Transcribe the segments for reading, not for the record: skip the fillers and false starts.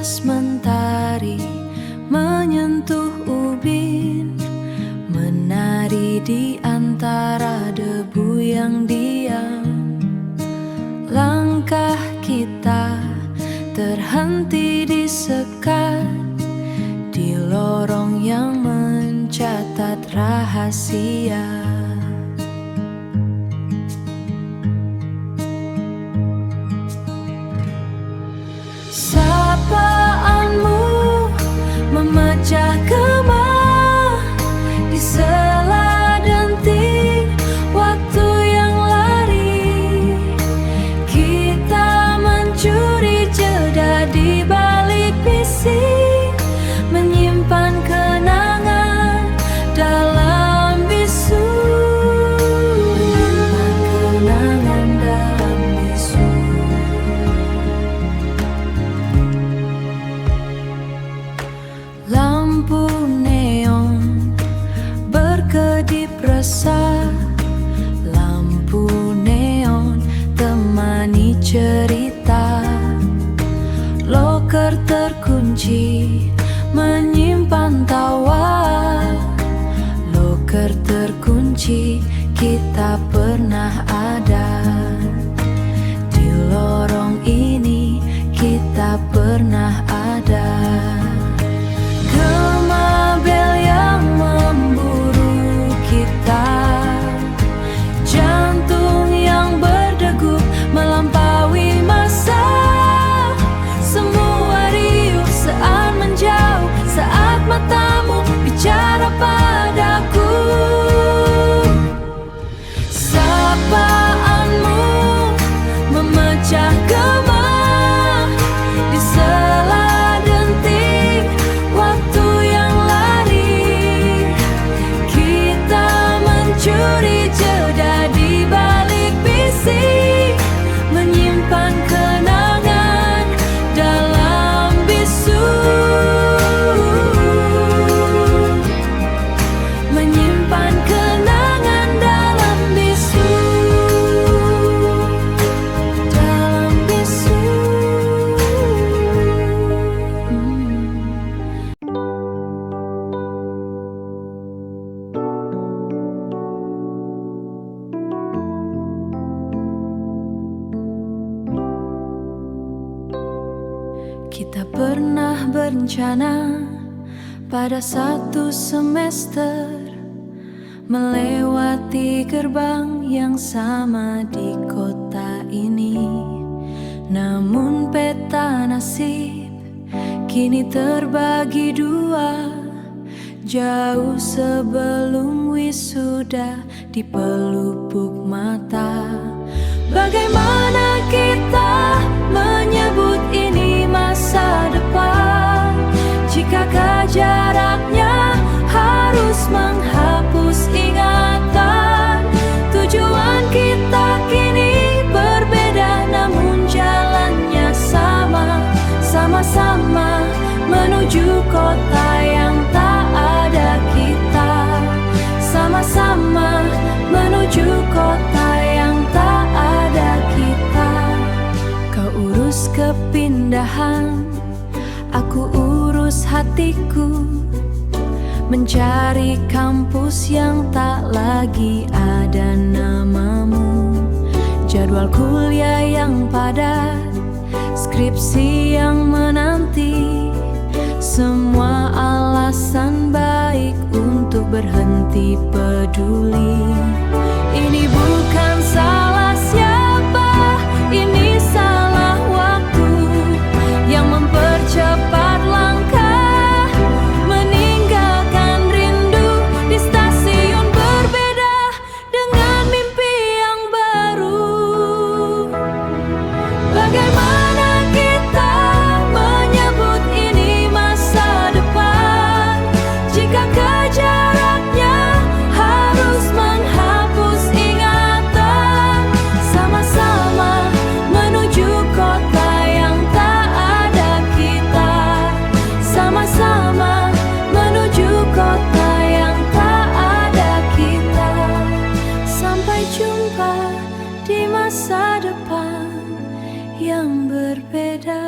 panas mentari menyentuh ubin, menari di antara debu yang diam. Langkah kita terhenti di sekat, di lorong yang mencatat rahasia. Sapaanmu memecah gema di sela denting waktu yang lari. Kita mencuri jeda di balik bising, menyimpan kenangan dalam bisu. Menyimpan kenangan dalam bisu. Lampu neon berkedip resah, lampu neon temani cerita. Loker terkunci menyimpan tawa, loker terkunci kita pernah ada. Di lorong ini kita pernah ada. Gema bel yang memburu kita, jantung yang berdegup melampaui masa. Semua riuh saat menjauh, saat matamu bicara padaku. Sapaanmu memecah gema di sela denting waktu yang lari. Kita mencuri jeda di balik bising, menyimpan kenangan dalam bisu. Menyimpan kenangan dalam bisu. Dalam bisu. Kita pernah berencana pada satu semester melewati gerbang yang sama di kota ini. Namun peta nasib kini terbagi dua, jauh sebelum wisuda di pelupuk mata. Bagaimana kita menyebut ini masa depan jikakah jaraknya harus menghapus ingatan? Tujuan kita kini berbeda namun jalannya sama, sama-sama menuju kota yang tak ada kita. Sama-sama menuju kota yang tak ada kita. Kau urus kepindahan, aku urus hatiku, mencari kampus yang tak lagi ada namamu. Jadwal kuliah yang padat, skripsi yang menanti, semua alasan baik untuk berhenti peduli. Ini bukan salah siapa, ini salah waktu yang mempercepat langkah, meninggalkan rindu di stasiun berbeda dengan mimpi yang baru. Bagaimana kita menyebut ini masa depan jikakah jaraknya harus menghapus ingatan? Sama-sama menuju kota yang tak ada kita. Sama-sama menuju kota yang tak ada kita. Sampai jumpa di masa masa depan yang berbeda.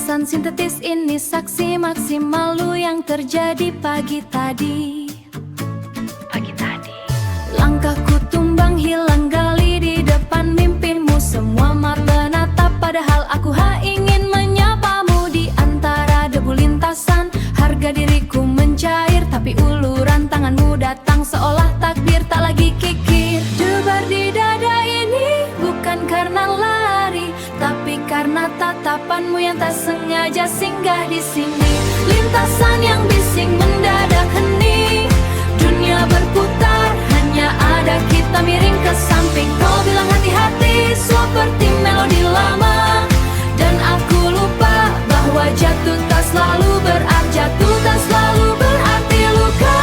Lintasan sintetis ini saksi maksimal lu yang terjadi pagi tadi. Langkahku tumbang hilang gali di depan mimpimu. Semua mata menatap padahal aku ingin menyapamu. Di antara debu lintasan harga diriku mencair, tapi uluran tanganmu datang seolah takdir tak lagi kikir. Debar di dada ini bukan karena lari, tapi karena tatapanmu yang tak sengaja singgah di sini. Lintasan yang bising mendadak hening. Dunia berputar, hanya ada kita miring ke samping. Kau bilang hati-hati seperti melodi lama, dan aku lupa bahwa jatuh tak selalu berarti jatuh tak selalu berarti luka.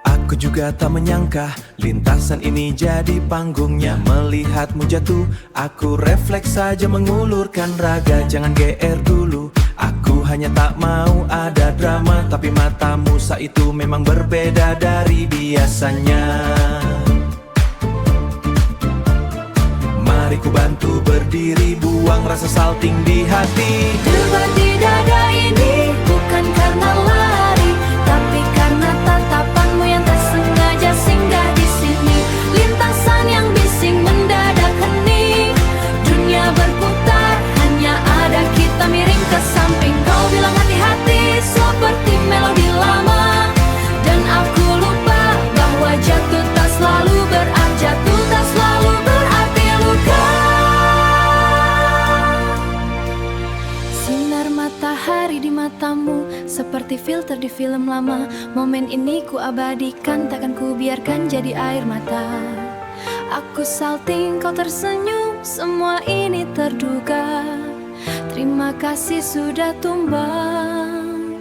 Aku juga tak menyangka lintasan ini jadi panggungnya. Melihatmu jatuh, aku refleks saja mengulurkan raga. Jangan GR dulu, aku hanya tak mau ada drama. Tapi matamu saat itu memang berbeda dari biasanya. Mari ku bantu berdiri, buang rasa salting di hati. Debar di dada ini bukan karena lari, tapi karena tatapanmu yang tak sengaja singgah di sini. Lintasan yang bising mendadak hening. Dunia berputar, hanya ada kita miring ke samping. Kau bilang hati-hati seperti melodi lama, dan aku lupa bahwa jatuh tak selalu berarti jatuh tak selalu berarti luka. Sinar matahari di matamu seperti filter di film lama. Momen ini ku abadikan, takkan ku biarkan jadi air mata. Aku salting, kau tersenyum, semua ini terduga. Terima kasih sudah tumbang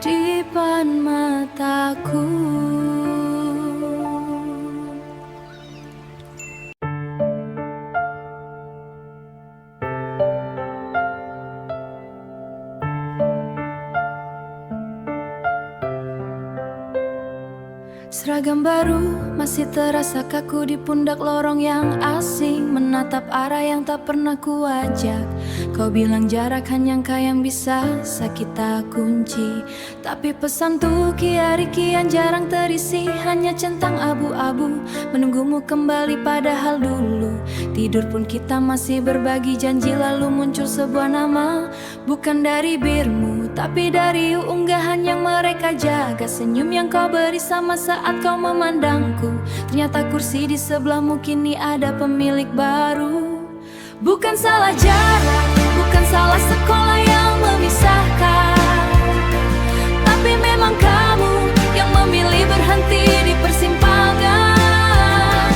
di depan mataku. Seragam baru masih terasa kaku di pundak lorong yang asing. Menatap arah yang tak pernah ku ajak. Kau bilang jarak hanya engkau yang bisa kita kunci. Tapi pesan tuh kiari kian jarang terisi. Hanya centang abu-abu menunggumu kembali padahal dulu tidur pun kita masih berbagi janji. Lalu muncul sebuah nama, bukan dari birmu tapi dari unggahan yang mereka jaga. Senyum yang kau beri sama saat kau memandangku. Ternyata kursi di sebelahmu kini ada pemilik baru. Bukan salah jarak, bukan salah sekolah yang memisahkan, tapi memang kamu yang memilih berhenti di persimpangan.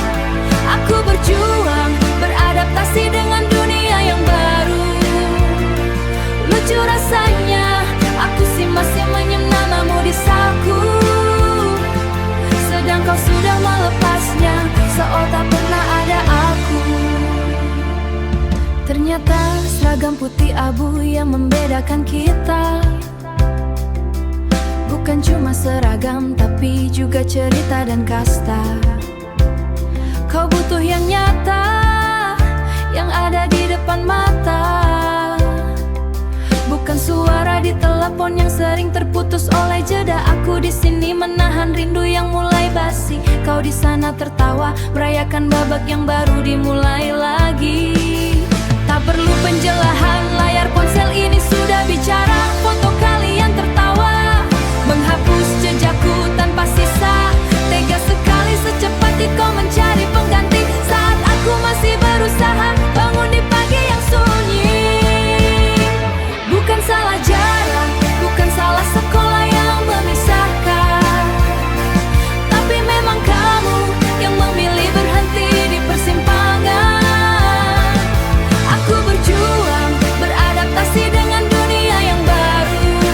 Aku berjuang, beradaptasi dengan dunia yang baru. Lucu rasanya, aku sih masih menyim namamu di saku, sedang kau sudah melepasnya, seolah tak pernah ada aku. Ternyata seragam putih abu yang membedakan kita bukan cuma seragam, tapi juga cerita dan kasta. Kau butuh yang nyata, yang ada di depan mata, bukan suara di telepon yang sering terputus oleh jeda. Aku di sini menahan rindu yang mulai basi. Kau di sana tertawa, merayakan babak yang baru dimulai lagi. Tak perlu penjelasan, layar ponsel ini sudah bicara. Foto kalian tertawa, menghapus jejakku tanpa sisa. Tega sekali secepatnya kau mencari pengganti, saat aku masih berusaha bangun di pagi yang sunyi. Bukan salah jarak, bukan salah sekolah yang memisahkan, tapi memang kamu yang memilih berhenti di persimpangan. Aku berjuang, beradaptasi dengan dunia yang baru.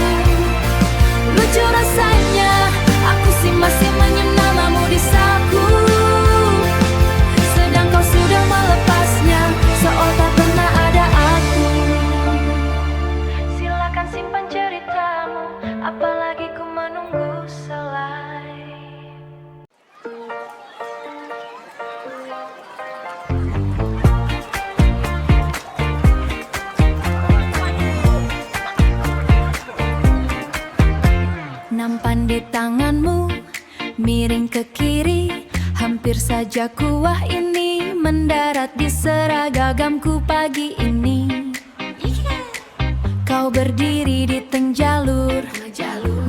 Miring ke kiri, hampir saja kuah ini mendarat di seragagamku pagi ini. Kau berdiri di tengah jalur,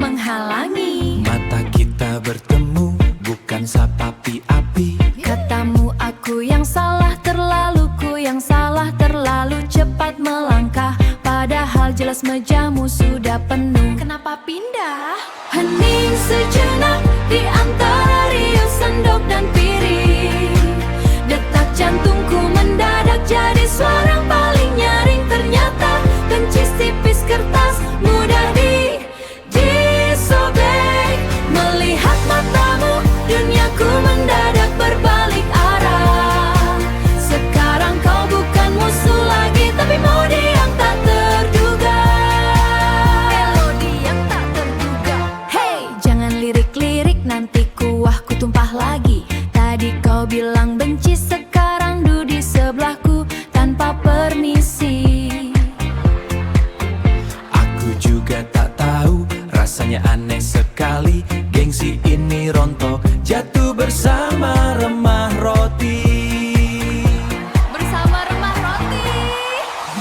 menghalangi. Mata kita bertemu, bukan sapapi api. Katamu aku yang salah, terlalu ku yang salah, terlalu cepat melangkah. Padahal jelas mejamu sudah penuh. Kenapa pindah? Hening sejenak di antara riuh sendok dan piring. Detak jantungku mendadak jadi suara paling nyaring. Ternyata bencis tipis kertas mudah disobek. Melihat matamu, duniaku mendadak berbalik arah. Sekarang kau bukan musuh lagi, tapi mode yang tak terduga. Melodi yang tak terduga. Hey, jangan lirik-lirik, nanti kuahku tumpah lagi. Tadi kau bilang benci, sekarang duduk di sebelahku tanpa permisi. Aku juga tak tahu, rasanya aneh sekali. Gengsi ini rontok, jatuh bersama remah roti. Bersama remah roti.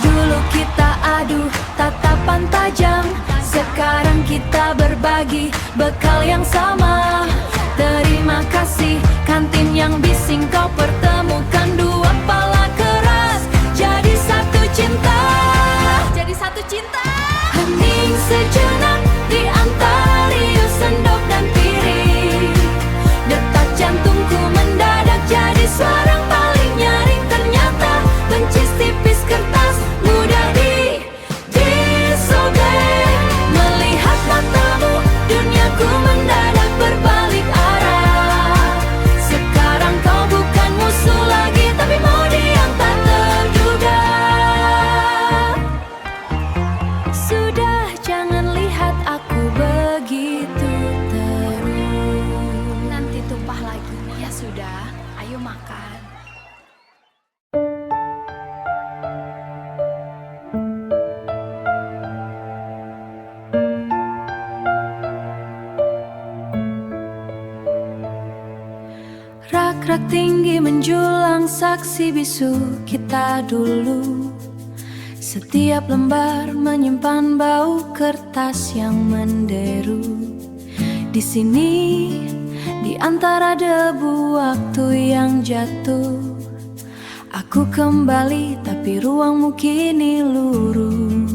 Dulu kita adu tatapan tajam, sekarang kita berbagi bekal yang sama. Terima kasih kantin yang bising, kau pertemukan dua pala keras jadi satu cinta. Jadi satu cinta. Hening sejenak di antara riuh sendok dan piring. Detak jantungku mendadak jadi suara paling nyaring. Ternyata bencis tipis kertas mudah disobek. Melihat matamu, duniaku mendadak berbalik arah. Sekarang kau bukan musuh lagi, tapi mode yang tak terduga. Sudah, jangan lihat aku begitu terus. Nanti tumpah lagi. Ya sudah, ayo makan. Rak-rak tinggi menjulang, saksi bisu kita dulu. Setiap lembar menyimpan bau kertas yang menderu. Di sini, di antara debu waktu yang jatuh, aku kembali tapi ruangmu kini luruh.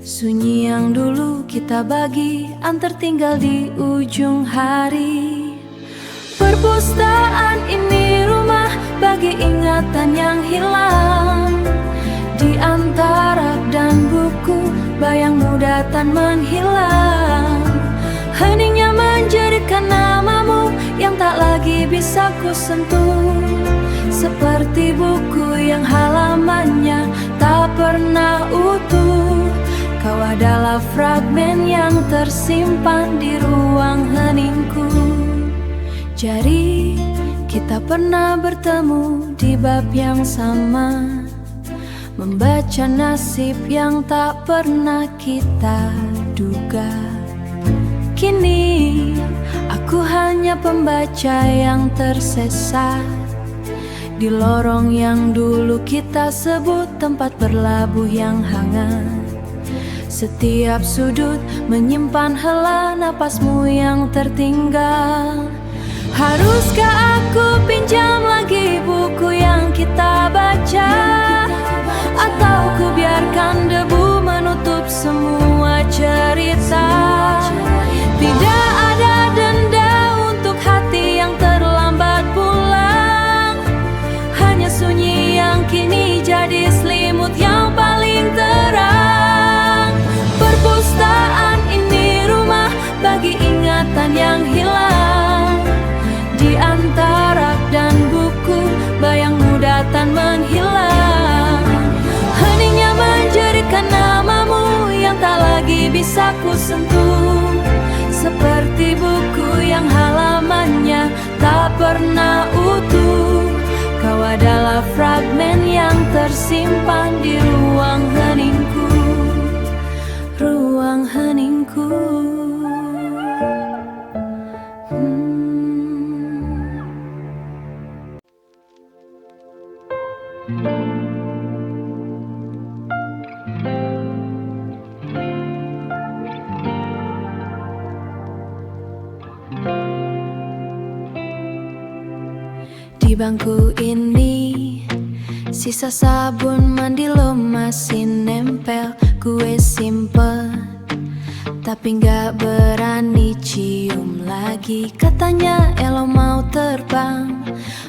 Sunyi yang dulu kita bagi, antar tinggal di ujung hari. Perpustakaan ini rumah bagi ingatan yang hilang. Di antara rak dan buku, bayangmu datang menghilang. Heningnya menjadikan namamu yang tak lagi bisa ku sentuh. Seperti buku yang halamannya tak pernah utuh. Kau adalah fragmen yang tersimpan di ruang heningku. Jadi kita pernah bertemu di bab yang sama, membaca nasib yang tak pernah kita duga. Kini aku hanya pembaca yang tersesat di lorong yang dulu kita sebut tempat berlabuh yang hangat. Setiap sudut menyimpan hela napasmu yang tertinggal. Haruskah aku pinjam lagi buku yang kita baca, atau ku biarkan debu menutup semua cerita? Tidak ada denda untuk hati yang terlambat pulang, hanya sunyi yang kini jadi selimut yang paling terang. Perpustakaan ini rumah bagi ingatan yang hilang. Di antara rak dan buku, bayangmu datang menghilang. Heningnya menjadikan namamu yang tak lagi bisa ku sentuh. Seperti buku yang halamannya tak pernah utuh. Kau adalah fragmen yang tersimpan di ruang heningku. Ruang heningku. bangku ini sisa sabun mandi lo masih nempel. Gue simpen tapi gak berani cium lagi. Katanya elo mau terbang,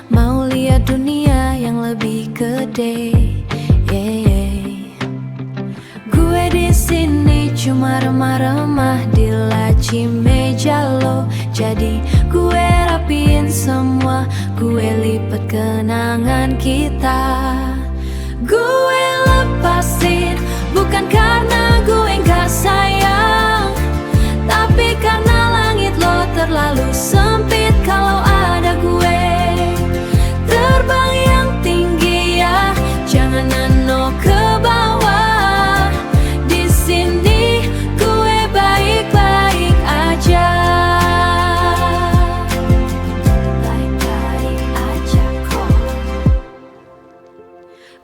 mau lihat dunia yang lebih gede. Gue di sini cuma remah-remah di laci meja lo. Jadi gue rapiin semua, gue lipat kenangan kita. Gue lepasin bukan karena gue gak sayang, tapi karena langit lo terlalu sempit kalau ada gue. Terbang yang tinggi ya, jangan nano ke bawah. Di sini gue baik-baik aja. Baik-baik aja kok.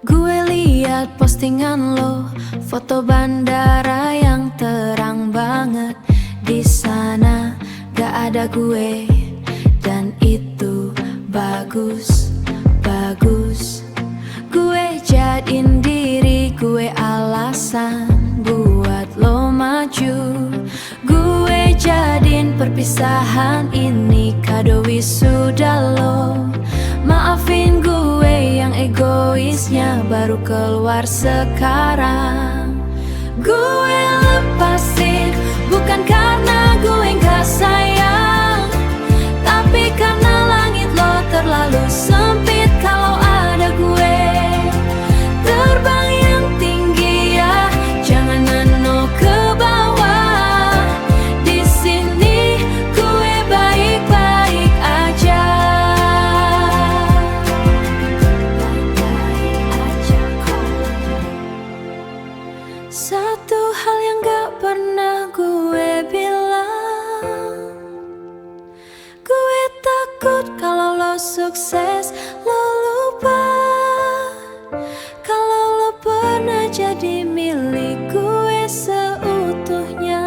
Gue lihat postingan lo, foto bandara yang terang banget. Di sana gak ada gue, dan itu bagus, bagus. Gue jadiin diri gue alasan buat lo maju. Gue jadiin perpisahan ini kado wisuda lo. Maafin gue yang egoisnya baru keluar sekarang. Gue lepasin bukan karena gue gak sayang, tapi karena langit lo terlalu sempit kalau ada gue. Terbang yang tinggi ya, jangan nano ke bawah. Di sini gue baik-baik aja. Baik-baik aja kok. Satu hal yang gak pernah gue bilang, gue takut kalau lo sukses lo lupa kalau lo pernah jadi milik gue seutuhnya.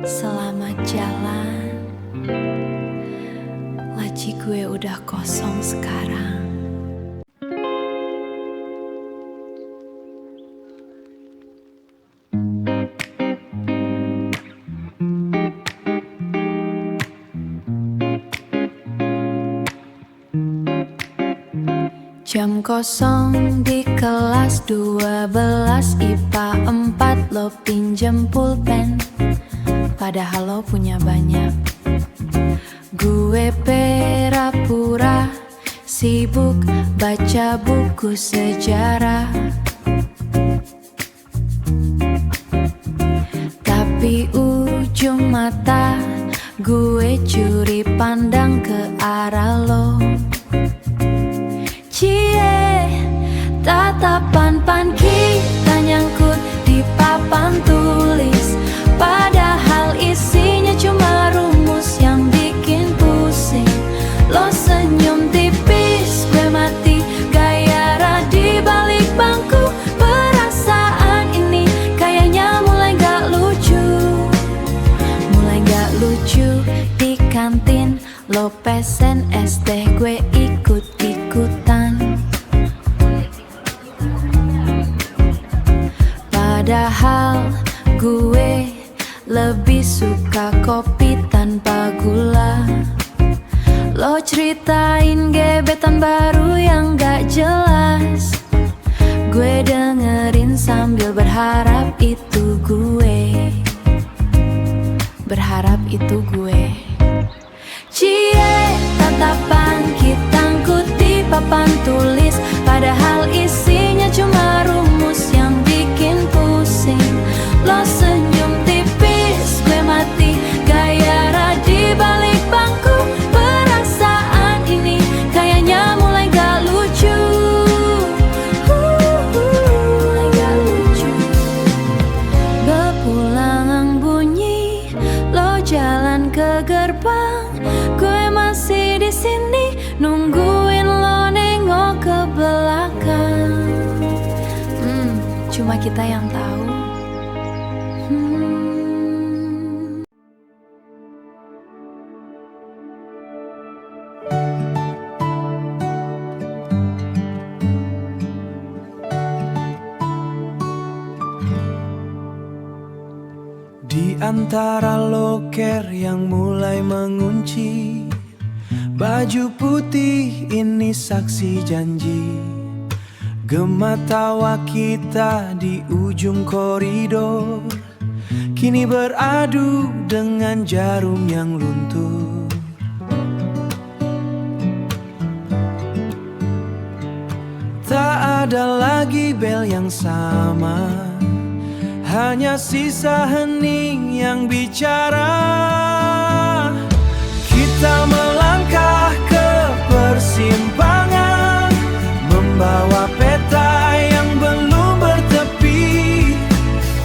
Selamat jalan, laci gue udah kosong sekarang. Jam kosong di kelas 12 IPA 4 lo pinjem pulpen, padahal lo punya banyak. Gue pura-pura sibuk baca buku sejarah, tapi ujung mata gue curi pandang ke arah lo. Cie, tatapan pan kita nyangkut di papan tulis, padahal isinya cuma rumus yang bikin pusing. Lo senyum tipis, gue mati gaya di balik bangku. Perasaan ini kayaknya mulai gak lucu, mulai gak lucu. Di kantin lo pesen es teh, gue ikut-ikutan. Padahal gue lebih suka kopi tanpa gula. Lo ceritain gebetan baru yang gak jelas, gue dengerin sambil berharap itu gue, berharap itu gue. Cie, tatapan kita angkut di papan tulis, padahal isinya cuma rumus yang bikin pusing. Lo senyum tipis, gue mati gaya di balik bangku. Perasaan ini kayaknya mulai gak lucu, mulai gak lucu. Bepulang bunyi, lo jalan ke gerbang, gue masih di sini nungguin lo nengok ke belakang. Cuma kita yang tahu. antara loker yang mulai mengunci. Baju putih ini saksi janji. Gema tawa kita di ujung koridor kini beradu dengan jarum yang luntur. Tak ada lagi bel yang sama, hanya sisa hening yang bicara. Kita melangkah ke persimpangan, membawa peta yang belum bertepi.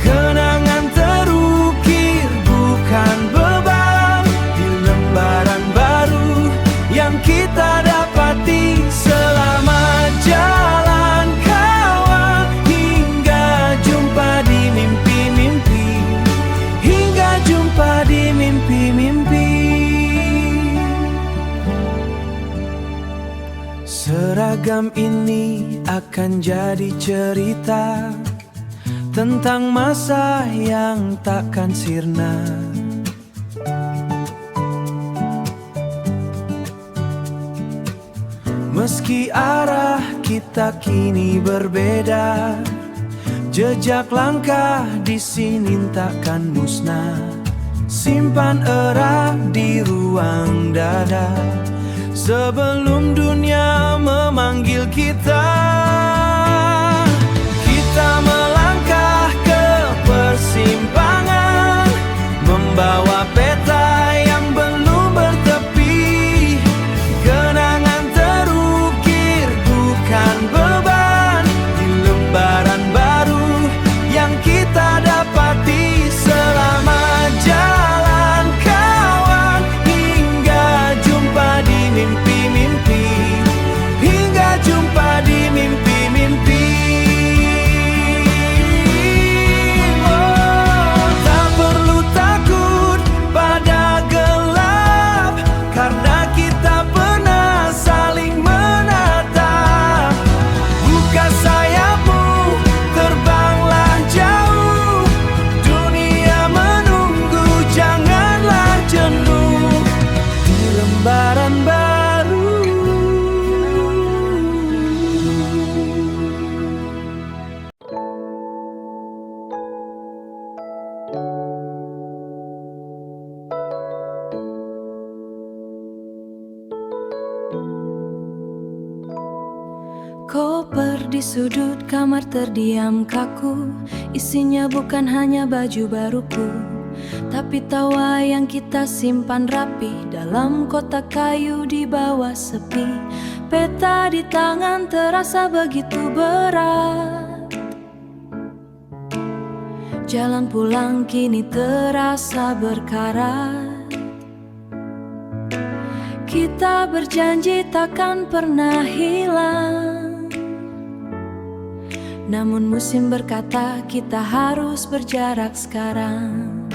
Kenangan terukir bukan beban di lembaran baru yang kita dapati selama jalan kawan. Hingga jumpa di mimpi-mimpi, hingga jumpa di mimpi-mimpi. Seragam ini akan jadi cerita tentang masa yang takkan sirna. Meski arah kita kini berbeda, jejak langkah di sini takkan musnah. Simpan erat di ruang dada sebelum dunia memanggil kita. Kita melangkah ke persimpangan, membawa peta yang belum bertepi. Kenangan terukir bukan beban di lembaran baru yang kita dapati selama jalan kawan. Hingga jumpa di mimpi-mimpi, hingga jumpa di mimpi-mimpi. Oh, tak perlu takut pada gelap, karena kita pernah saling menatap. Buka sayapmu, terbanglah jauh, dunia menunggu, janganlah jenuh di lembaran baru. Koper di sudut kamar terdiam kaku, isinya bukan hanya baju baruku, tapi tawa yang kita simpan rapi dalam kotak kayu di bawah sepi. Peta di tangan terasa begitu berat, jalan pulang kini terasa berkarat. Kita berjanji takkan pernah hilang, namun musim berkata kita harus berjarak sekarang.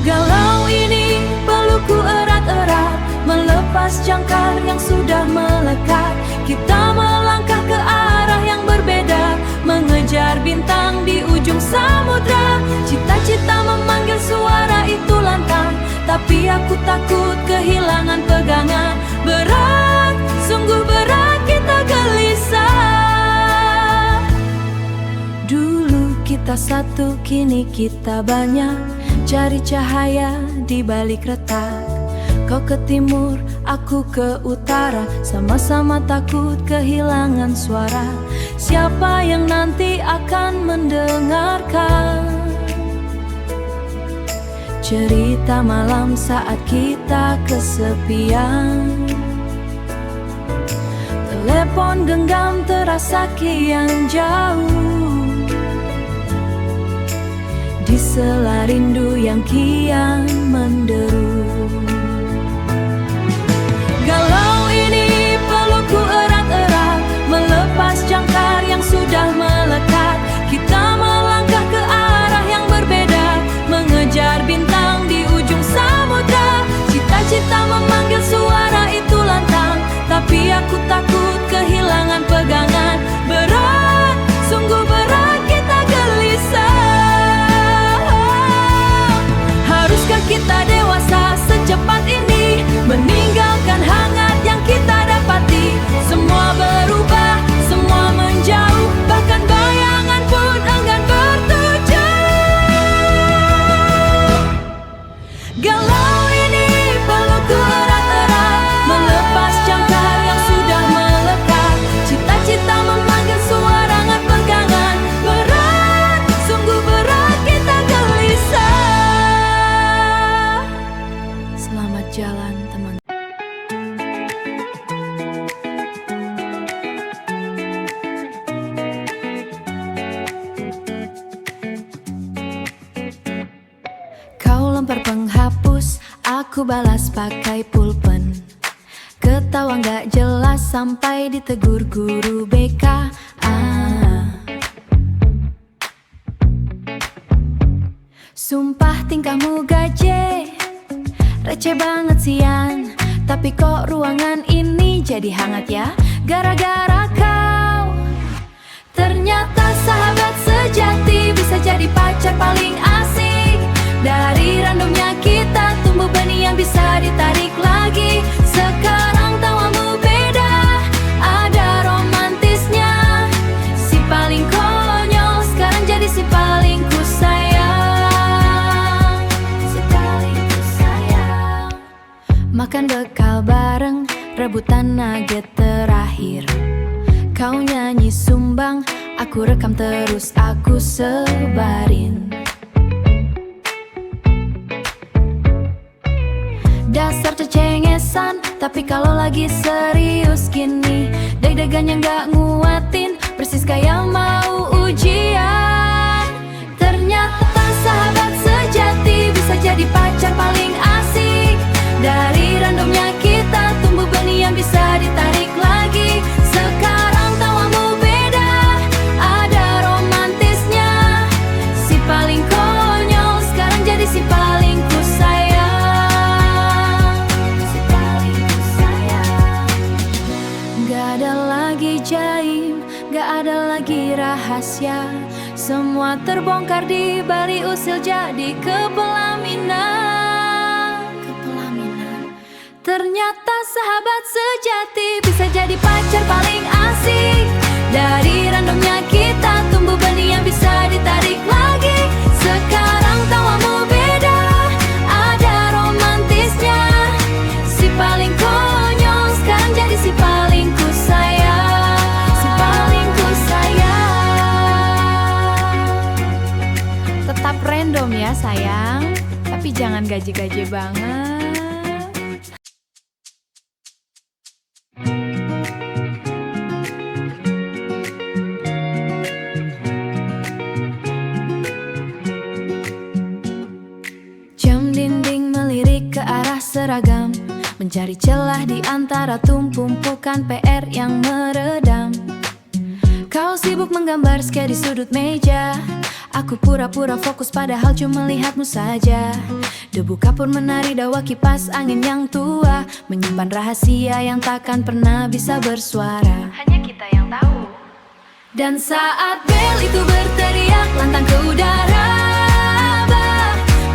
Galau ini pelukku erat-erat, melepas jangkar yang sudah melekat. Kita melangkah ke arah yang berbeda, mengejar bintang di ujung samudra. Cita-cita memanggil suara itu lantang, tapi aku takut kehilangan pegangan. Berat, sungguh berat kita gelisah. Dulu kita satu, kini kita banyak, cari cahaya di balik retak. Kau ke timur, aku ke utara, sama-sama takut kehilangan suara. Siapa yang nanti akan mendengarkan cerita malam saat kita kesepian? Telepon genggam terasa kian jauh, di sela rindu yang kian menderu. Galau ini pelukku erat-erat, melepas jangkar yang sudah melekat. Kita melangkah ke arah yang berbeda, mengejar bintang di ujung samudra. Cita-cita memanggil suara itu lantang, tapi aku takut kehilangan pegangan. Berat, sungguh berat kita gelisah. Galau ini perlu ku erat-erat, melepas jangkar yang sudah melekat. Cita-cita memanggil suara hangat pegangan. Berat, sungguh berat kita gelisah. Selamat jalan teman. Kau lempar penghapus, aku balas pakai pulpen. Ketawa gak jelas sampai ditegur guru BK. Sumpah tingkahmu gaje, receh banget sian. Tapi kok ruangan ini jadi hangat ya, gara-gara kau. Ternyata sahabat sejati bisa jadi pacar paling asik. Dari randomnya kita tumbuh benih yang bisa ditarik lagi. Sekarang tawamu beda, ada romantisnya. Si paling konyol sekarang jadi si paling ku sayang. Si paling ku sayang. Makan bekal bareng, rebutan nugget terakhir. Kau nyanyi sumbang, aku rekam terus aku sebarin. Dasar cecengesan, tapi kalau lagi serius gini deg-degannya gak nguatin, persis kayak mau ujian. Ternyata sahabat sejati bisa jadi pacar paling asik. Dari randomnya kita tumbuh benih yang bisa ditarik lagi. Sekarang tawamu beda, ada romantisnya. Si paling konyol sekarang jadi si paling ku sayang. Si paling ku sayang. Gak ada lagi jaim, gak ada lagi rahasia. Semua terbongkar di balik usil jadi kepelaminan. Ternyata sahabat sejati bisa jadi pacar paling asik. Dari randomnya kita tumbuh benih yang bisa ditarik lagi. Sekarang tawamu beda, ada romantisnya. Si paling konyol sekarang jadi si paling ku sayang. Si paling ku sayang. Tetap random ya sayang, tapi jangan gaje-gaje banget. Jam dinding melirik ke arah seragam, mencari celah di antara tumpukan PR yang meredam. Kau sibuk menggambar sketch di sudut meja. Aku pura-pura fokus padahal cuma melihatmu saja. Debu kapur menari dawa kipas angin yang tua, menyimpan rahasia yang takkan pernah bisa bersuara. Hanya kita yang tahu. Dan saat bel itu berteriak lantang ke udara,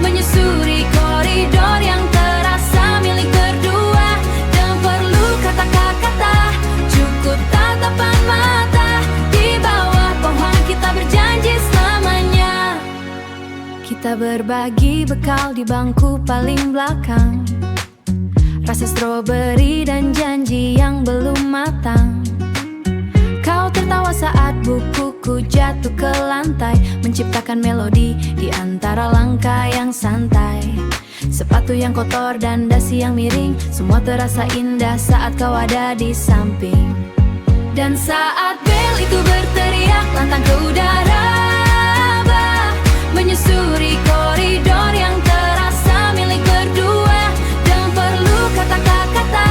menyusuri koridor yang terasa milik berdua. Dan perlu kata-kata, cukup tatapan mata. Di bawah pohon kita berjanji selamanya. Kita berbagi bekal di bangku paling belakang, rasa stroberi dan janji yang belum matang. Kau tertawa saat bukuku jatuh ke lantai, menciptakan melodi di antara langkah yang santai. Sepatu yang kotor dan dasi yang miring, semua terasa indah saat kau ada di samping. Dan saat bel itu berteriak lantang ke udara, menyusuri koridor yang terasa milik berdua. Dan perlu kata-kata,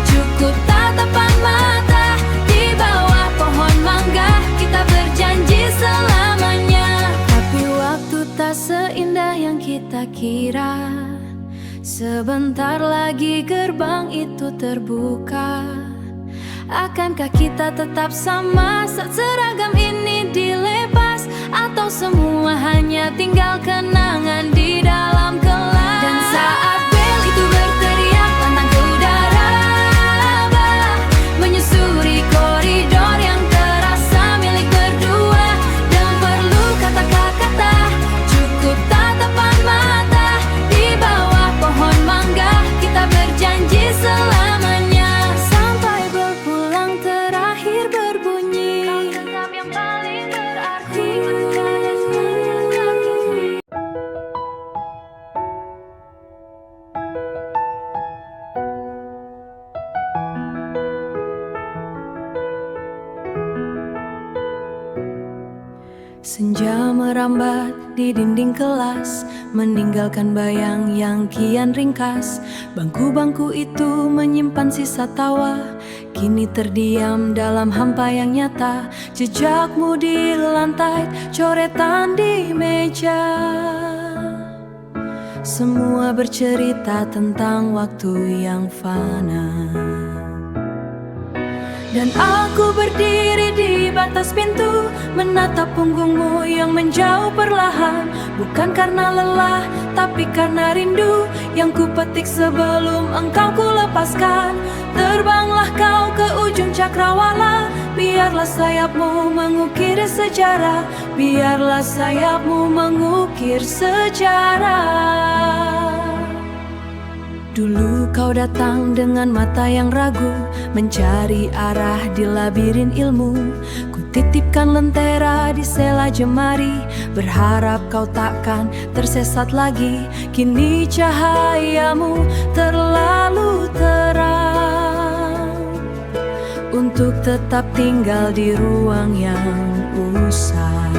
cukup tatapan mata. Di bawah pohon mangga kita berjanji selamanya. Tapi waktu tak seindah yang kita kira. Sebentar lagi gerbang itu terbuka. Akankah kita tetap sama saat seragam ini dilepas? Atau semua hanya tinggal kenangan di dalam kelas? Dan saat bel itu berteriak lantang ke udara, menyusuri koridor yang terasa milik berdua. Dan perlu kata-kata, cukup tatapan mata. Di bawah Senja merambat di dinding kelas, meninggalkan bayang yang kian ringkas. Bangku-bangku itu menyimpan sisa tawa, kini terdiam dalam hampa yang nyata. Jejakmu di lantai, coretan di meja, semua bercerita tentang waktu yang fana. Dan aku berdiri di batas pintu, menatap punggungmu yang menjauh perlahan. Bukan karena lelah, tapi karena rindu yang ku petik sebelum engkau ku lepaskan. Terbanglah kau ke ujung cakrawala, biarlah sayapmu mengukir sejarah. Biarlah sayapmu mengukir sejarah. Dulu kau datang dengan mata yang ragu, mencari arah di labirin ilmu. Ku titipkan lentera di sela jemari, berharap kau takkan tersesat lagi. Kini cahayamu terlalu terang untuk tetap tinggal di ruang yang usang.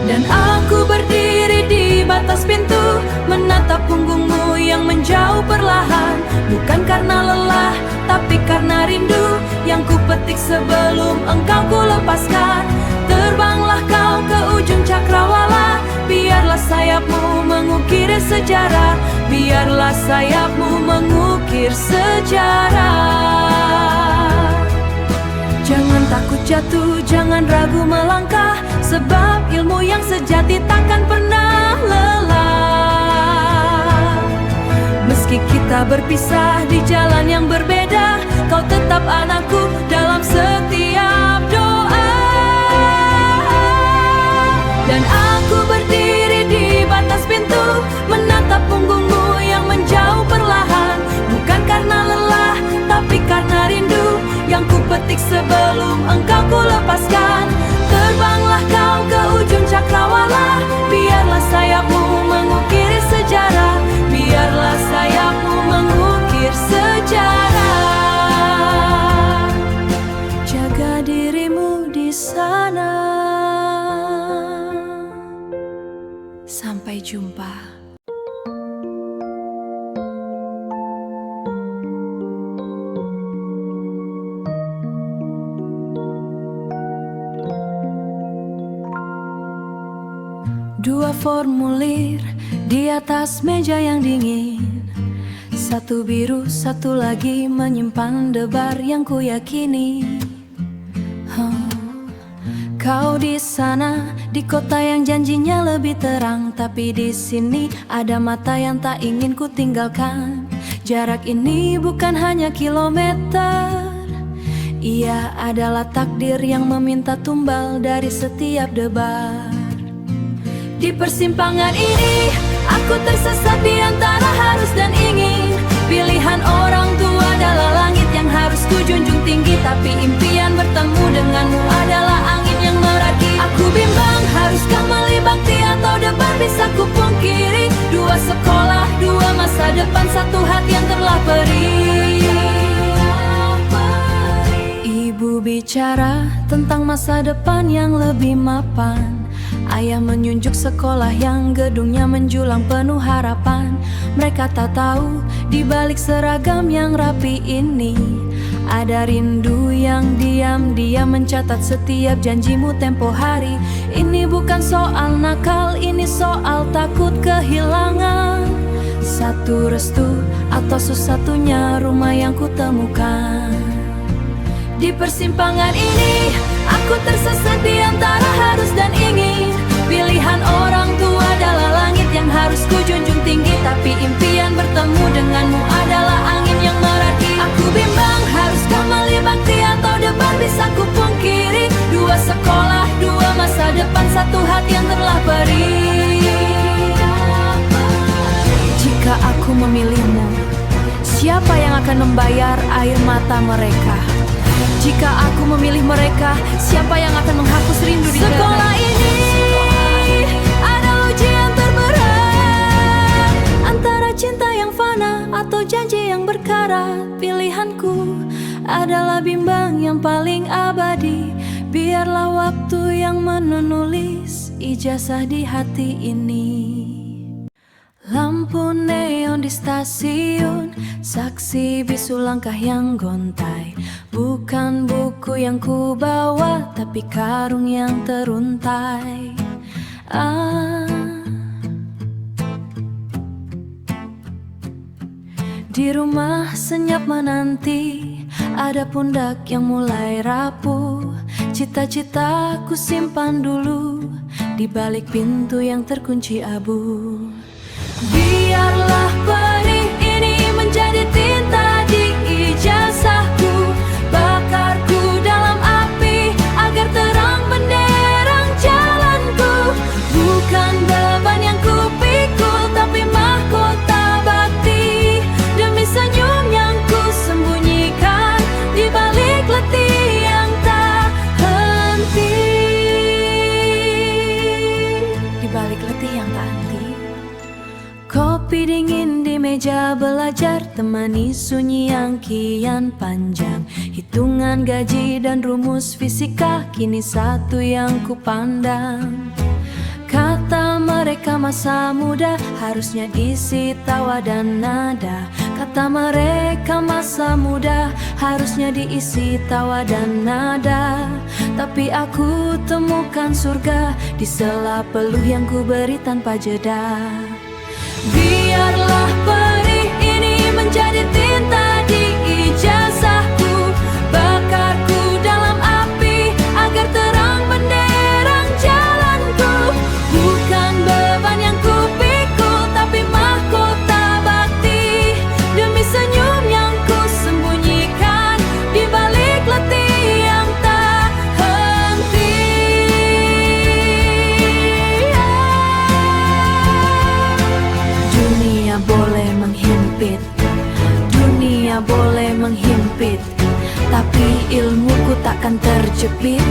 Dan aku berdiri di batas pintu, menatap punggungmu yang menjauh perlahan. Bukan karena lelah, tapi karena rindu yang ku petik sebelum engkau ku lepaskan. Terbanglah kau ke ujung cakrawala, biarlah sayapmu mengukir sejarah. Biarlah sayapmu mengukir sejarah. Jangan takut jatuh, jangan ragu melangkah, sebab ilmu yang sejati takkan pernah lelah. Meski kita berpisah di jalan yang berbeda, kau tetap anakku dalam setiap doa. Dan aku berdiri di batas pintu, menatap punggungmu yang menjauh perlahan. Bukan karena lelah, tapi karena rindu yang ku petik sebelum engkau ku lepaskan. Terbanglah kau ke ujung cakrawala, biarlah sayapmu mengukir sejarah. Biarlah sayapmu mengukir sejarah. Jaga dirimu di sana. Sampai jumpa. Dua formulir di atas meja yang dingin, satu biru, satu lagi menyimpan debar yang ku yakini. Kau di sana, di kota yang janjinya lebih terang, tapi di sini ada mata yang tak ingin ku tinggalkan. Jarak ini bukan hanya kilometer, ia adalah takdir yang meminta tumbal dari setiap debar. Di persimpangan ini, aku tersesat di antara harus dan ingin. Pilihan orang tua adalah langit yang harus ku junjung tinggi, tapi impian bertemu denganmu adalah angin yang meraki. Aku bimbang, haruskah meli bakti atau debar bisa ku pungkiri. Dua sekolah, dua masa depan, satu hati yang telah perih. Ibu bicara tentang masa depan yang lebih mapan, ayah menunjuk sekolah yang gedungnya menjulang penuh harapan. Mereka tak tahu di balik seragam yang rapi ini ada rindu yang diam-diam mencatat setiap janjimu tempo hari. Ini bukan soal nakal, ini soal takut kehilangan satu restu atau satu-satunya rumah yang kutemukan. Di persimpangan ini, aku tersesat di antara harus dan ingin. Pilihan orang tua adalah langit yang harus ku junjung tinggi, tapi impian bertemu denganmu adalah angin yang meraki. Aku bimbang, haruskah meli bakti atau debar bisa ku pungkiri. Dua sekolah, dua masa depan, satu hati yang telah perih. Jika aku memilihmu, siapa yang akan membayar air mata mereka? Jika aku memilih mereka, siapa yang akan menghapus rindu di sekolah ini? Ada ujian terberat antara cinta yang fana atau janji yang berkarat. Pilihanku adalah bimbang yang paling abadi. Biarlah waktu yang menulis ijazah di hati ini. Lampu neon di stasiun, saksi bisu langkah yang gontai. Bukan buku yang ku bawa, tapi karung yang teruntai. Di rumah senyap menanti, ada pundak yang mulai rapuh. Cita-cita ku simpan dulu di balik pintu yang terkunci abu. Biarlah perih ini menjadi tinta di ijazahku, bakarku dalam api agar terang benderang jalanku. Bukan beban yang ku pikul, tapi mahkota bakti demi senyum yang ku sembunyikan di balik letih yang tak henti. Di balik letih yang tak henti. Kopi dingin di meja belajar, temani sunyi yang kian panjang. Hitungan gaji dan rumus fisika kini satu yang ku pandang. Kata mereka masa muda harusnya diisi tawa dan nada. Kata mereka masa muda harusnya diisi tawa dan nada. Tapi aku temukan surga di sela peluh yang ku beri tanpa jeda. Biarlah perih ini menjadi tinta di ijazahku, bakarku dalam api agar terang benderang jalanku. Bukan beban yang ku pikul, tapi mahkota bakti demi senyum yang ku sembunyikan di balik letih yang tak henti. Dunia boleh menghimpit, dunia boleh menghimpit, tapi ilmuku takkan terjepit,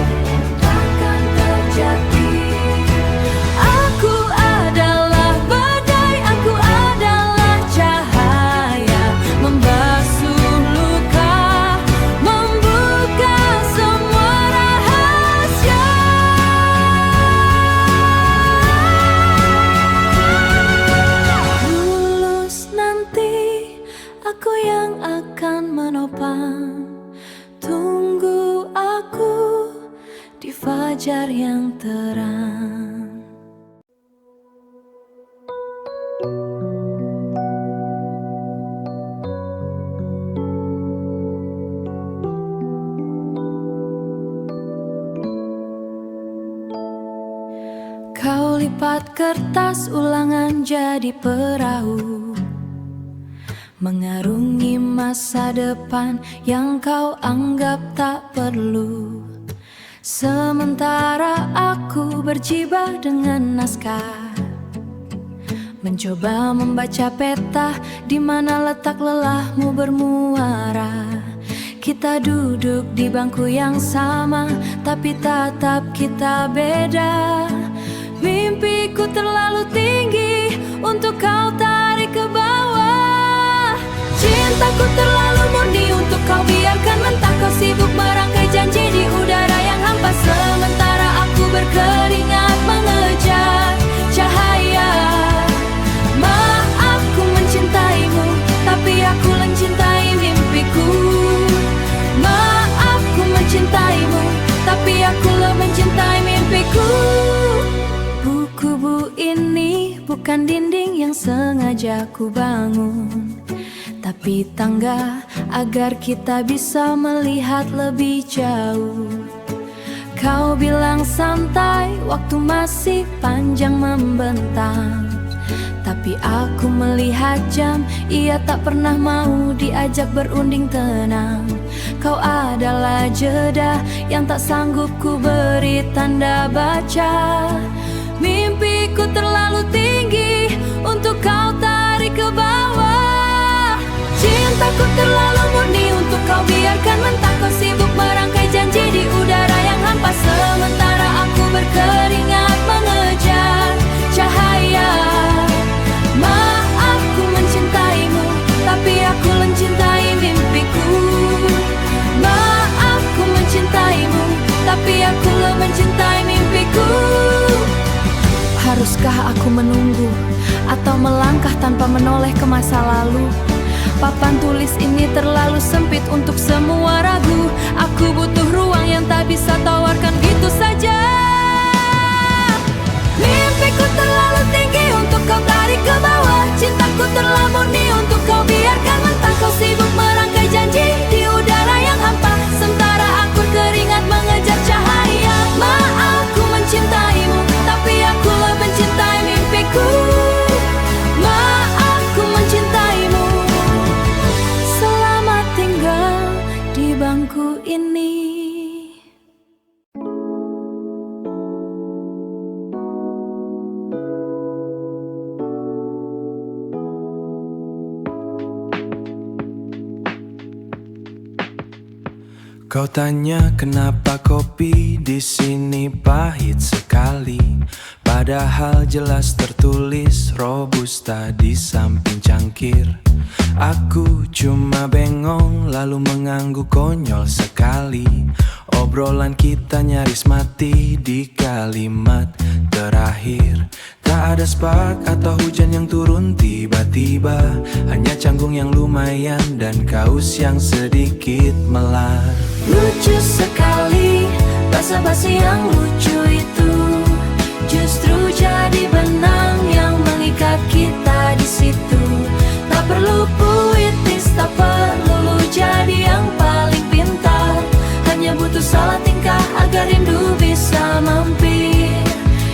takkan terjepit. Aku adalah badai, aku adalah cahaya, membasuh luka, membuka semua rahasia. Lulus nanti, aku yang akan menopang. Tunggu aku di fajar yang terang. Kau lipat kertas ulangan jadi perahu, mengarungi masa depan yang kau anggap tak perlu. Sementara aku berjibaku dengan naskah, mencoba membaca peta di mana letak lelahmu bermuara. Kita duduk di bangku yang sama, tapi tatap kita beda. Mimpiku terlalu tinggi untuk kau tarik ke bawah. Cintaku terlalu murni untuk kau biarkan mentah. Kau sibuk merangkai janji di udara yang hampa, sementara aku berkeringat mengejar cahaya. Maaf ku mencintaimu, tapi aku mencintai mimpiku. Maaf ku mencintaimu, tapi aku mencintai mimpiku. Buku ini bukan dinding yang sengaja ku bangun, tapi tangga agar kita bisa melihat lebih jauh. Kau bilang santai, waktu masih panjang membentang, tapi aku melihat jam, ia tak pernah mau diajak berunding tenang. Kau adalah jeda yang tak sanggup ku beri tanda baca. Mimpiku terlalu tinggi untuk kau tarik ke bawah. Cintaku terlalu murni untuk kau biarkan mentah. Kau sibuk merangkai janji di udara yang hampa, sementara aku berkeringat mengejar cahaya. Maaf ku mencintaimu, tapi aku mencintai mimpiku. Maaf ku mencintaimu, tapi aku menunggu atau melangkah tanpa menoleh ke masa lalu. Papan tulis ini terlalu sempit untuk semua ragu. Aku butuh ruang yang tak bisa tawarkan gitu saja. Mimpiku terlalu tinggi untuk kau tarik ke bawah. Cintaku terlalu murni untuk kau biarkan mentah. Kau sibuk merangkai janji di udara yang hampa, sementara aku keringat mengejar cahaya. Maaf ku mencintaimu, tapi aku lebih mencintai mimpiku. Maaf ku mencintaimu. Selamat tinggal di bangku ini. Kau tanya kenapa kopi di sini pahit sekali, padahal jelas tertulis Robusta di samping cangkir. Aku cuma bengong lalu mengangguk konyol sekali. Obrolan kita nyaris mati di kalimat terakhir. Tak ada spark atau hujan yang turun tiba-tiba, hanya canggung yang lumayan dan kaus yang sedikit melar. Lucu sekali, basa-basi yang lucu itu justru jadi benang yang mengikat kita di situ. Tak perlu puitis, tak perlu jadi yang paling pintar, hanya butuh salah tingkah agar rindu bisa mampir.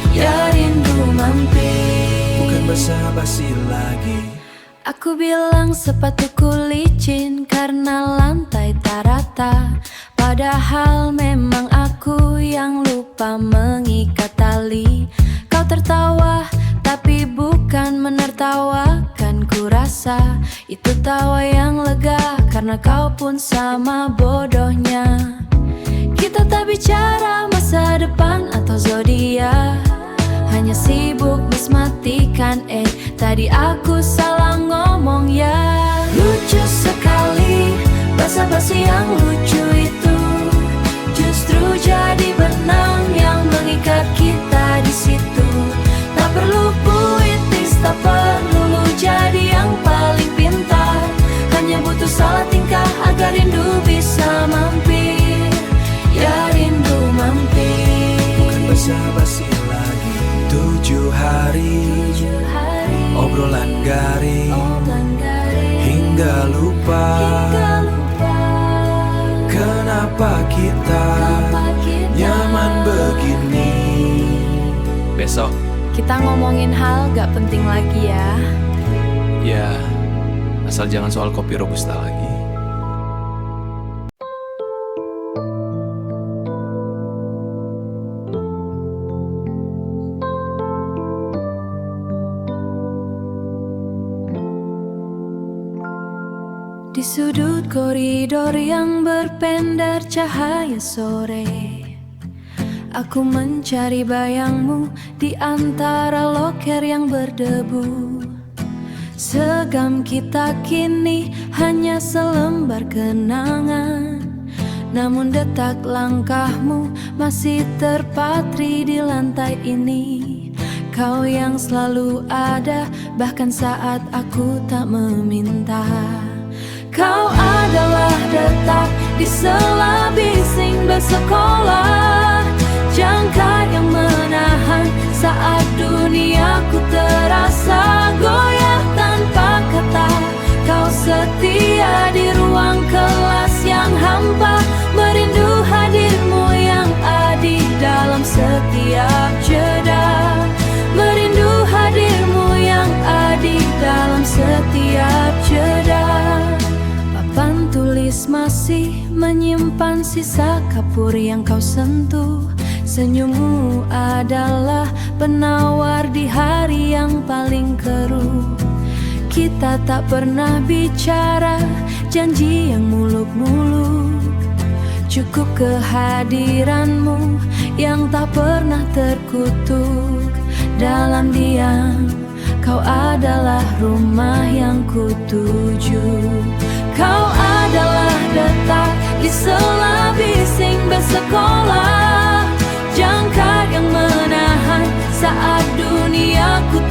Ya rindu mampir. Bukan basa-basi lagi. Aku bilang sepatuku licin karena lantai tak rata, padahal memang aku yang lupa mengikat tali. Kau tertawa, tapi bukan menertawakan, ku rasa itu tawa yang lega, karena kau pun sama bodohnya. Kita tak bicara masa depan atau zodiak, hanya sibuk mesmatikan. Tadi aku salah ngomong ya. Lucu sekali, basa-basi yang lucu itu justru jadi benang yang mengikat kita di situ. Tak perlu puitis, tak perlu jadi yang paling pintar, hanya butuh salah tingkah agar rindu bisa mampir. Ya rindu mampir. Bukan basa-basi lagi. 7 hari obrolan garing hingga lupa kenapa kita nyaman begini. Besok kita ngomongin hal gak penting lagi ya. ya, asal jangan soal kopi Robusta lagi. Di sudut koridor yang berpendar cahaya sore, aku mencari bayangmu di antara loker yang berdebu. Segam kita kini hanya selembar kenangan, namun detak langkahmu masih terpatri di lantai ini. Kau yang selalu ada bahkan saat aku tak meminta. Kau adalah detak di sela bising bersekolah, jangkar yang menahan saat duniaku terasa goyah tanpa kata. Kau setia di ruang kelas yang hampa, merindu hadirmu yang adil dalam setiap jeda. Merindu hadirmu yang adil dalam setiap jeda. Papan tulis masih menyimpan sisa kapur yang kau sentuh. Senyummu adalah penawar di hari yang paling keruh. Kita tak pernah bicara janji yang muluk-muluk, cukup kehadiranmu yang tak pernah terkutuk. Dalam diam, kau adalah rumah yang kutuju. Kau adalah detak di sela bising bersekolah, jangkar yang menahan saat duniaku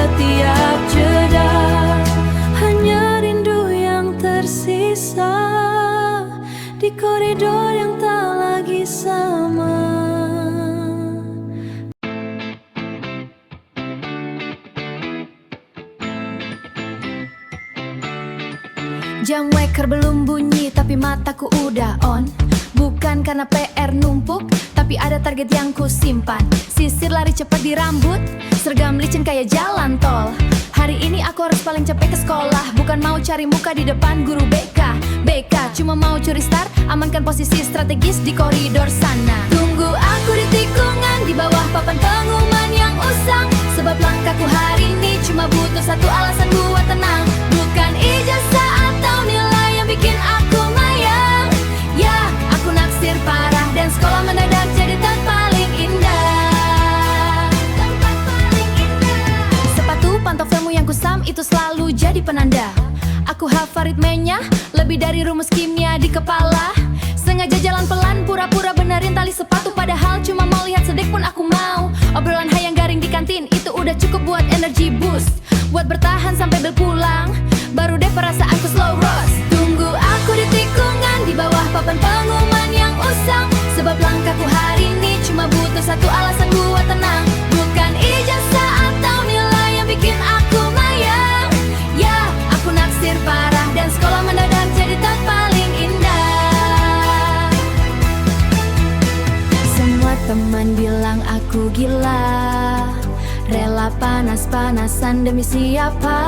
setiap jeda. Hanya rindu yang tersisa di koridor yang tak lagi sama. Jam waker belum bunyi tapi mataku udah on. Bukan karena PR numpuk, tapi ada target yang ku simpan. Sisir lari cepat di rambut, sergam licin kayak jalan tol. Hari ini aku harus paling cepet ke sekolah. Bukan mau cari muka di depan guru BK, cuma mau curi start, amankan posisi strategis di koridor sana. Tunggu aku di tikungan, di bawah papan pengumuman yang usang. Sebab langkahku hari ini cuma butuh satu alasan buat tenang. Bukan ijazah atau nilai yang bikin aku mayang. Ya, aku naksir parah dan sekolah mendadak jadi tempat paling indah. Tempat paling indah. Sepatu pantofel yang kusam itu selalu jadi penanda. Aku hafal ritmenya, lebih dari rumus kimia di kepala. Sengaja jalan pelan, pura-pura benerin tali sepatu. Padahal cuma mau lihat sedek pun aku mau. Obrolan hayang garing di kantin, itu udah cukup buat energy boost. Buat bertahan sampai bel pulang, baru deh perasaanku slow roast. Tunggu aku di tikungan, di bawah papan pengumuman yang usang. Sebab langkahku hari ini cuma butuh satu alasan buat tenang. Bukan ijazah atau nilai yang bikin aku mayang. Ya, aku naksir parah dan sekolah mendadak jadi tempat paling indah. Semua teman bilang aku gila, rela panas-panasan demi siapa.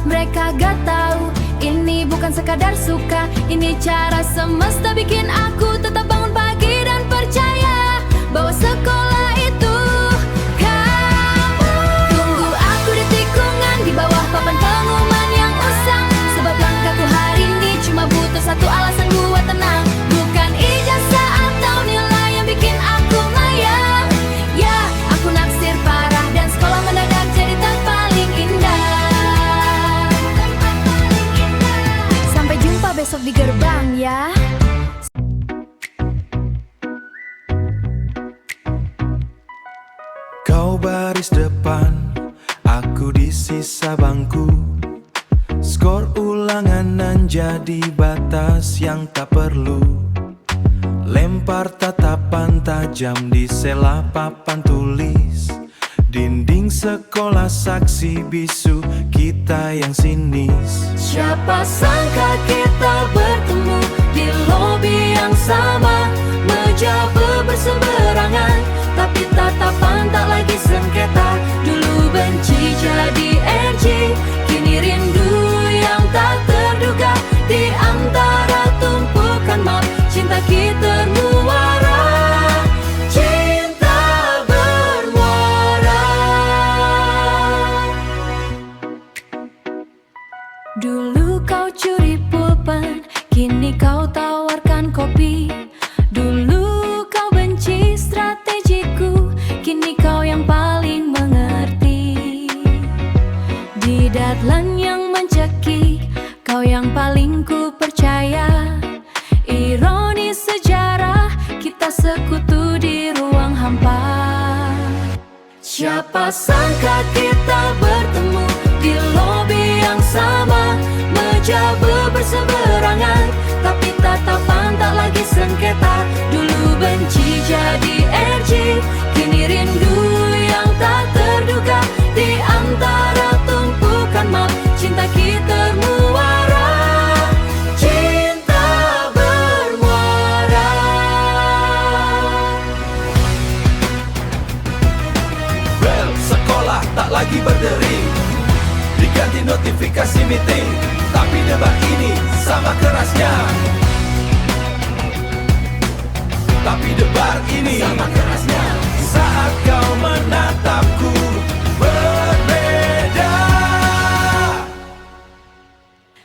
Mereka gak tahu ini bukan sekadar suka. Ini cara semesta bikin aku tetap bangun pagi dan percaya bahwa sekolah itu kamu. Tunggu aku di tikungan, di bawah papan pengumuman yang usang. Sebab langkahku hari ini cuma butuh satu alasan buat tenang. Bukan ijazah atau nilai yang bikin aku mayang. Ya, aku naksir parah dan sekolah mendadak jadi tempat paling indah. Tempat paling indah. Sampai jumpa besok di gerbang ya. Kau baris depan, aku di sisa bangku. Skor ulangan jadi batas yang tak perlu. Lempar tatapan tajam di sela papan tulis. Dinding sekolah saksi bisu kita yang sinis. Siapa sangka kita bertemu di lobi yang sama. Meja berseberangan, tapi tatapan tak lagi sengketa. Dulu benci jadi energi, kini rindu yang tak terduga. Di antara tumpukan map, cinta kita muara. Cinta bermuara. Dulu kau curi pulpen, kini kau tawarkan kopi. Dulu kau benci strategiku, kini kau yang paling mengerti. Di deadline yang mencekik, kau yang paling ku percaya. Ironi sejarah, kita sekutu di ruang hampa. Siapa sangka kita bertemu di lobi yang sama. Meja berseberangan, tapi tatapan tak lagi sengketa. Dulu benci jadi energi, kini rindu yang tak terduga. Di antara tumpukan map, cinta kita muara. Cinta bermuara. Bel sekolah tak lagi berderi, diganti notifikasi meeting. Tapi debat ini sama kerasnya. Tapi debat ini sama kerasnya. Saat kau menatapku berbeda.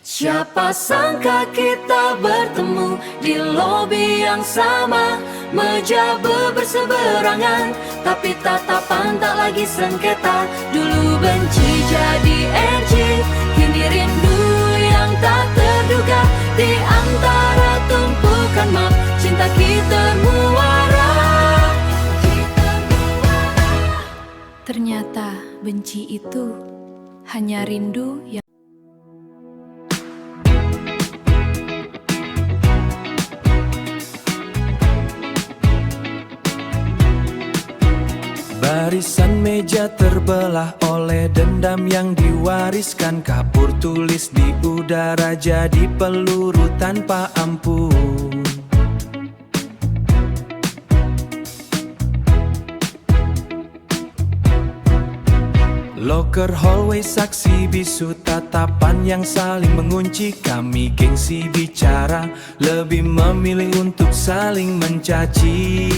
Siapa sangka kita bertemu di lobi yang sama. Meja berseberangan, tapi tatapan tak lagi sengketa. Dulu benci jadi energi, kini rindu yang tak terduga. Di antara tumpukan map, cinta kita muara. Ternyata benci itu hanya rindu yang Barisan meja terbelah oleh dendam yang diwariskan. Kapur tulis di udara jadi peluru tanpa ampun. Locker hallway saksi bisu tatapan yang saling mengunci. Kami gengsi bicara, lebih memilih untuk saling mencaci.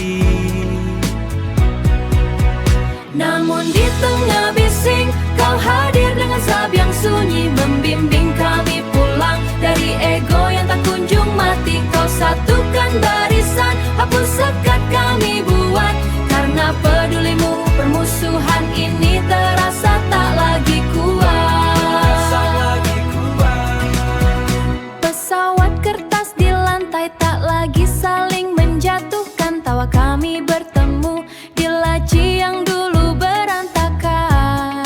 Namun di tengah bising kau hadir dengan sabuk yang sunyi, membimbing kami pulang dari ego yang tak kunjung mati. Kau satukan barisan, hapus sekat kami buat. Karena pedulimu permusuhan ini terasa tak lagi kuat. Pesawat kertas di lantai tak lagi saling menjatuhkan. Tawa kami bertemu di laci yang dulu berantakan.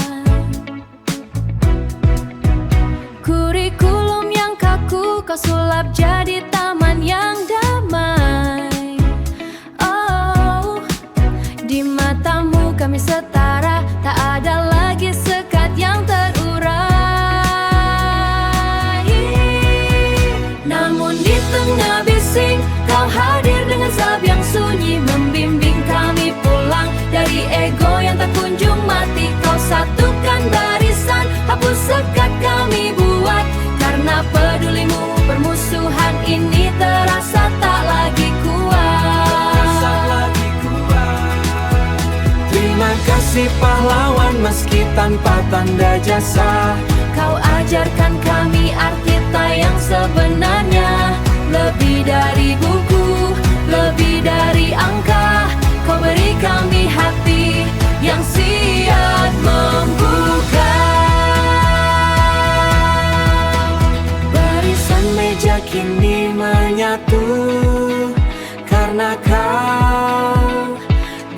Kurikulum yang kaku kau sulap jadi taman yang damai. Oh, di matamu kami setara, tak ada lagi sekat yang terurai. Namun di tengah bising kau hadir dengan sabuk yang sunyi, membimbing kami pulang dari ego yang tak kunjung mati. Kau satukan barisan, hapus sekat kami buat. Karena pedulimu permusuhan ini terasa tak lagi kuat. Terima kasih pahlawan meski tanpa tanda jasa. Kau ajarkan kami arti tak yang sebenarnya. Lebih dari buku, lebih dari angka. Kau beri kami hati yang siap membuka. Barisan meja kini menyatu. Karena kau,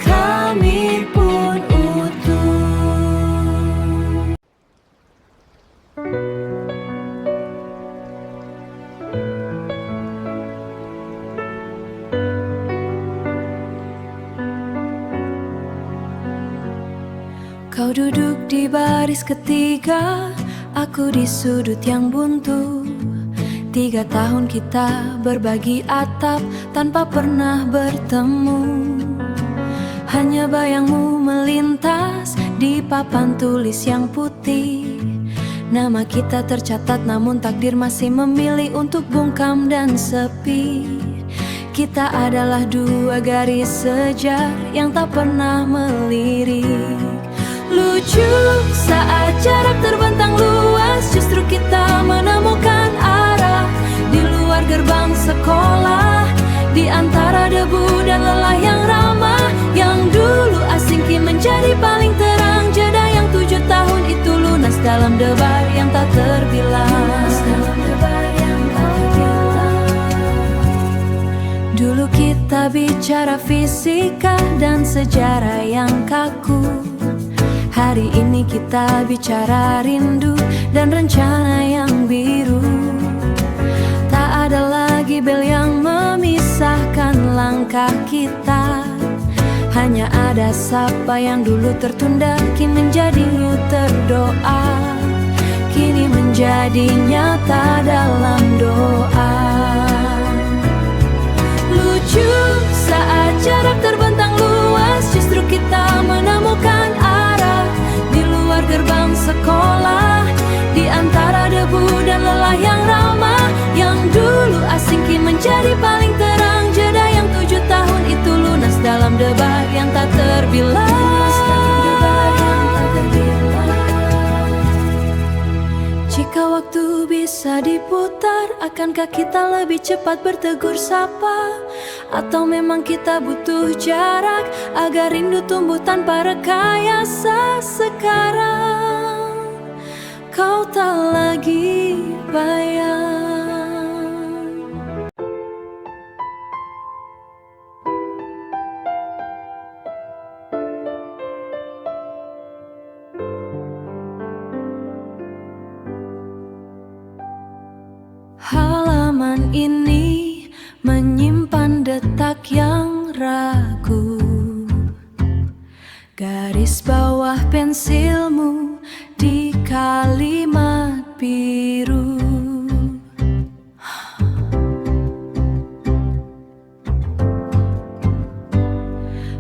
kami pun utuh. Kau duduk di baris ketiga, aku di sudut yang buntu. 3 tahun kita berbagi atap tanpa pernah bertemu. Hanya bayangmu melintas di papan tulis yang putih. Nama kita tercatat namun takdir masih memilih untuk bungkam dan sepi. Kita adalah 2 garis sejar yang tak pernah melirik. Lucu saat jarak terbentang luas, justru kita menemukan arah. Di luar gerbang sekolah, di antara debu dan lelah yang ramah. Yang dulu asing kini menjadi paling terang. Jeda yang 7 tahun itu lunas dalam debar yang tak terbilang. Dulu kita bicara fisika dan sejarah yang kaku. Hari ini kita bicara rindu dan rencana yang biru. Tak ada lagi bel yang memisahkan langkah kita. Hanya ada sapa yang dulu tertunda, kini menjadi terdoa. Kini menjadi nyata dalam doa. Lucu saat jarak terbentang luas, justru kita menemukan arah. Di luar gerbang sekolah, di antara debu dan lelah yang ramah. Yang dulu asing kini menjadi paling terang. Jeda yang 7 tahun itu lunas dalam debar yang tak terbilang. Jika waktu bisa diputar, akankah kita lebih cepat bertegur sapa? Atau memang kita butuh jarak agar rindu tumbuh tanpa rekayasa? Sekarang kau tak lagi bayang. Halaman ini menyimpan detak yang ragu. Garis bawah pensilmu di kalimat biru.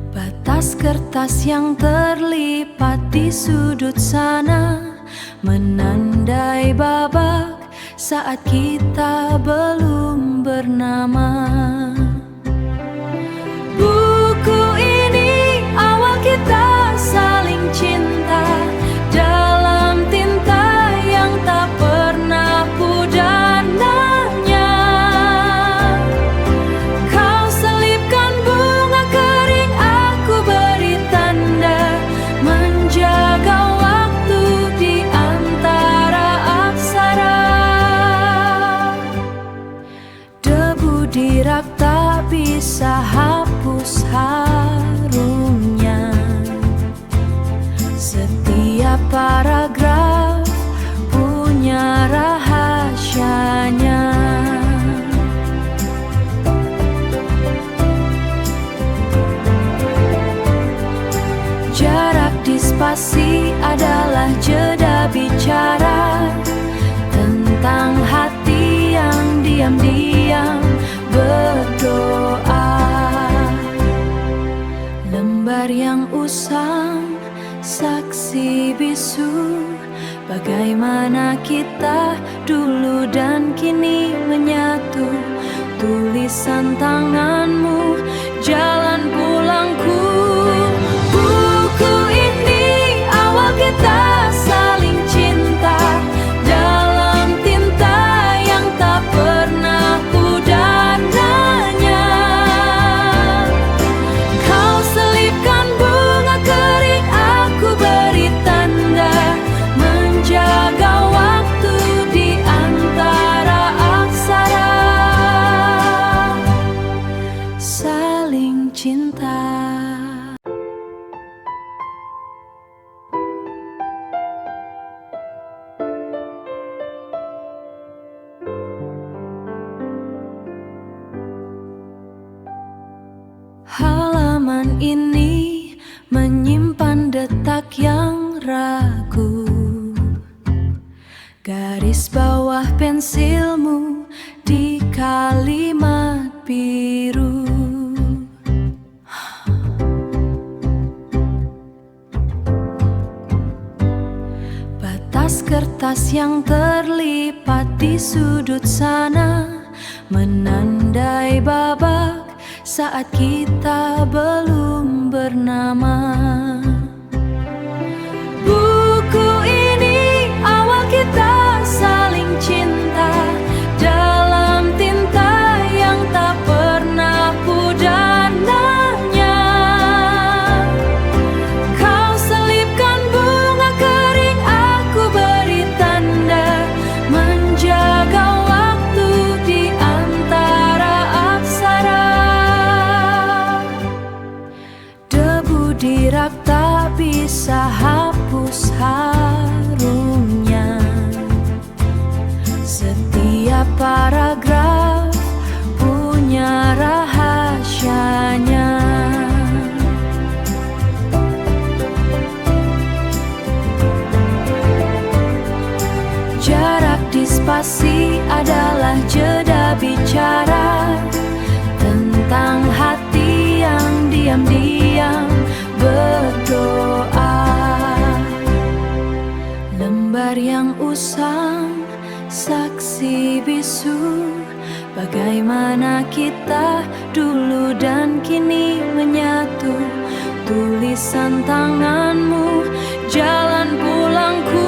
Batas kertas yang terlipat di sudut sana menandai babak saat kita belum bernama. Buku ini awal kita saling cinta dalam tinta yang tak pernah pudananya. Kau selipkan bunga kering, aku beri tanda menjaga waktu di antara aksara. Debu di rak tak bisa hapus harumnya. Setiap paragraf punya rahasianya. Jarak di spasi adalah jeda bicara tentang hati yang diam-diam berdoa. Lembar yang usang, saksi bisu, bagaimana kita dulu dan kini menyatu. Tulisan tanganmu, jalan pulangku. Buku ini awal kita saling cinta dalam tinta yang tak pernah pudananya. Kau selipkan bunga kering, aku beri tanda menjaga waktu di antara aksara. Saling cinta. Halaman ini menyimpan detak yang ragu. Garis bawah pensilmu di kalimat biru. Batas kertas yang terlipat di sudut sana menandai babak saat kita belum bernama. Buku ini awal kita saling cinta dalam tinta yang tak pernah pudananya. Kau selipkan bunga kering, aku beri tanda menjaga waktu di antara aksara. Debu di rak tak bisa hapus harumnya. Setiap paragraf punya rahasianya. Jarak di spasi adalah jeda bicara tentang hati yang diam-diam berdoa. Lembar yang usang, saksi bisu, bagaimana kita dulu dan kini menyatu. Tulisan tanganmu, jalan pulangku.